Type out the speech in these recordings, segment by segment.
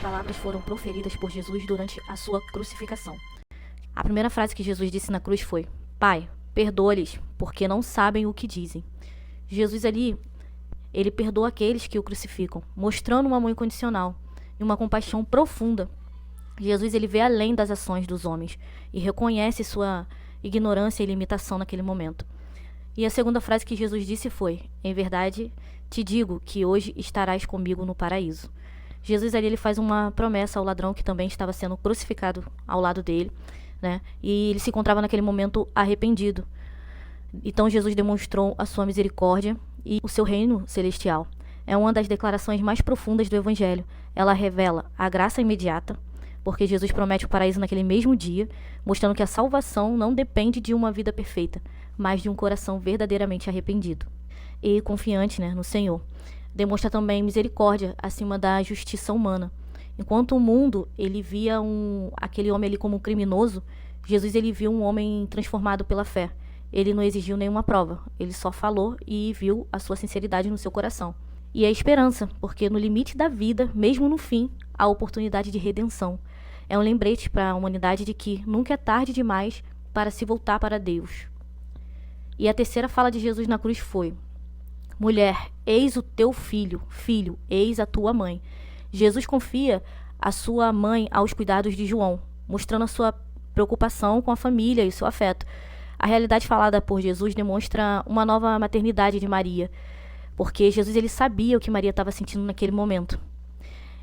palavras foram proferidas por Jesus durante a sua crucificação. A primeira frase que Jesus disse na cruz foi: Pai, perdoa-lhes, porque não sabem o que dizem. Jesus ali, ele perdoa aqueles que o crucificam, mostrando um amor incondicional e uma compaixão profunda. Jesus, ele vê além das ações dos homens e reconhece sua ignorância e limitação naquele momento. E a segunda frase que Jesus disse foi: em verdade, te digo que hoje estarás comigo no paraíso. Jesus ali, ele faz uma promessa ao ladrão que também estava sendo crucificado ao lado dele, né? E ele se encontrava naquele momento arrependido. Então Jesus demonstrou a sua misericórdia e o seu reino celestial. É uma das declarações mais profundas do Evangelho. Ela revela a graça imediata, porque Jesus promete o paraíso naquele mesmo dia, mostrando que a salvação não depende de uma vida perfeita, mas de um coração verdadeiramente arrependido e confiante, né, no Senhor. Demonstra também misericórdia acima da justiça humana. Enquanto o mundo, ele via aquele homem ali como um criminoso, Jesus, ele viu um homem transformado pela fé. Ele não exigiu nenhuma prova, ele só falou e viu a sua sinceridade no seu coração. E a esperança, porque no limite da vida, mesmo no fim, há oportunidade de redenção. É um lembrete para a humanidade de que nunca é tarde demais para se voltar para Deus. E a terceira fala de Jesus na cruz foi: mulher, eis o teu filho, filho, eis a tua mãe. Jesus confia a sua mãe aos cuidados de João, mostrando a sua preocupação com a família e o seu afeto. A realidade falada por Jesus demonstra uma nova maternidade de Maria, porque Jesus, ele sabia o que Maria estava sentindo naquele momento.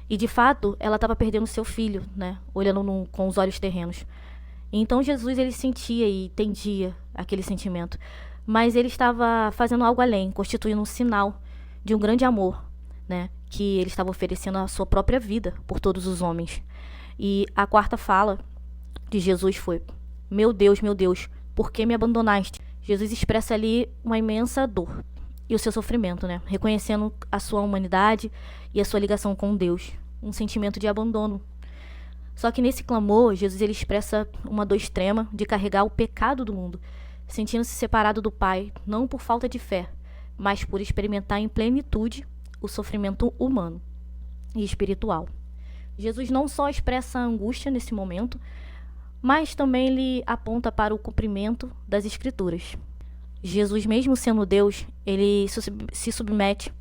E de fato, ela estava perdendo seu filho, né, olhando com os olhos terrenos. Então Jesus, ele sentia e entendia aquele sentimento, mas ele estava fazendo algo além, constituindo um sinal de um grande amor, né, que ele estava oferecendo a sua própria vida por todos os homens. E a quarta fala de Jesus foi: meu Deus, por que me abandonaste? Jesus expressa ali uma imensa dor e o seu sofrimento, né, reconhecendo a sua humanidade e a sua ligação com Deus, um sentimento de abandono. Só que nesse clamor, Jesus, ele expressa uma dor extrema de carregar o pecado do mundo, sentindo-se separado do Pai, não por falta de fé, mas por experimentar em plenitude o sofrimento humano e espiritual. Jesus não só expressa a angústia nesse momento, mas também ele aponta para o cumprimento das Escrituras. Jesus, mesmo sendo Deus, ele se submete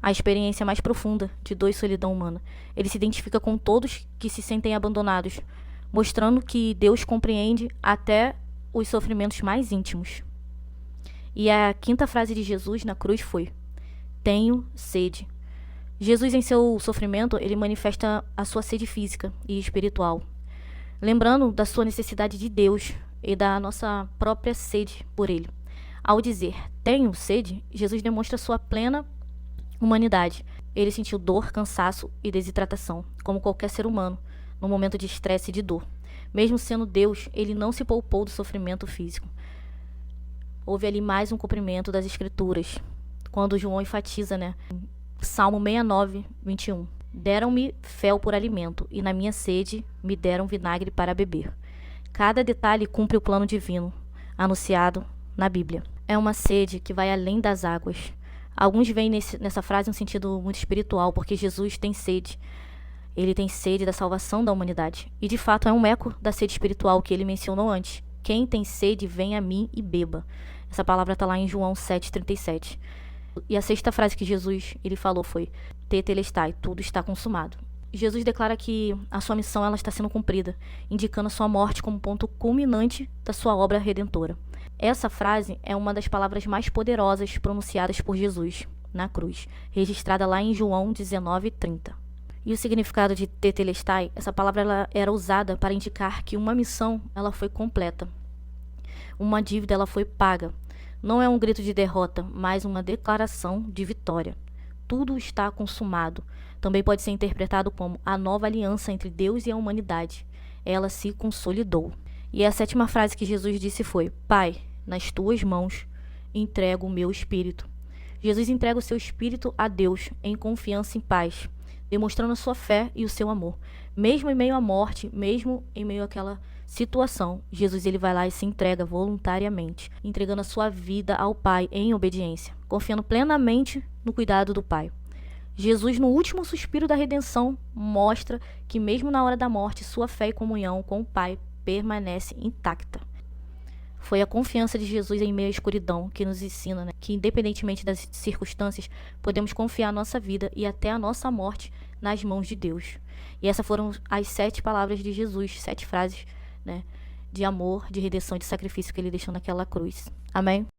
à experiência mais profunda de dor e solidão humana. Ele se identifica com todos que se sentem abandonados, mostrando que Deus compreende até os sofrimentos mais íntimos. E a quinta frase de Jesus na cruz foi: tenho sede. Jesus, em seu sofrimento, ele manifesta a sua sede física e espiritual, lembrando da sua necessidade de Deus e da nossa própria sede por ele. Ao dizer tenho sede, Jesus demonstra sua plena humanidade. Ele sentiu dor, cansaço e desidratação, como qualquer ser humano, no momento de estresse e de dor. Mesmo sendo Deus, ele não se poupou do sofrimento físico. Houve ali mais um cumprimento das Escrituras, quando João enfatiza, né? Salmo 69, 21. Deram-me fel por alimento, e na minha sede me deram vinagre para beber. Cada detalhe cumpre o plano divino, anunciado na Bíblia. É uma sede que vai além das águas. Alguns veem nessa frase um sentido muito espiritual, porque Jesus tem sede. Ele tem sede da salvação da humanidade. E de fato é um eco da sede espiritual que ele mencionou antes. Quem tem sede, vem a mim e beba. Essa palavra está lá em João 7,37. E a sexta frase que Jesus ele falou foi: tetelestai, tudo está consumado. Jesus declara que a sua missão ela está sendo cumprida, indicando a sua morte como ponto culminante da sua obra redentora. Essa frase é uma das palavras mais poderosas pronunciadas por Jesus na cruz, registrada lá em João 19:30. E o significado de tetelestai, essa palavra ela era usada para indicar que uma missão ela foi completa. Uma dívida ela foi paga. Não é um grito de derrota, mas uma declaração de vitória. Tudo está consumado. Também pode ser interpretado como a nova aliança entre Deus e a humanidade. Ela se consolidou. E a sétima frase que Jesus disse foi: Pai, nas tuas mãos entrego o meu espírito. Jesus entrega o seu espírito a Deus em confiança e paz, demonstrando a sua fé e o seu amor. Mesmo em meio à morte, mesmo em meio àquela situação, Jesus ele vai lá e se entrega voluntariamente, entregando a sua vida ao Pai em obediência, confiando plenamente no cuidado do Pai. Jesus, no último suspiro da redenção, mostra que mesmo na hora da morte, sua fé e comunhão com o Pai permanece intacta. Foi a confiança de Jesus em meio à escuridão que nos ensina, né, que independentemente das circunstâncias, podemos confiar nossa vida e até a nossa morte nas mãos de Deus. E essas foram as 7 palavras de Jesus, 7 frases, né, de amor, de redenção e de sacrifício que ele deixou naquela cruz. Amém?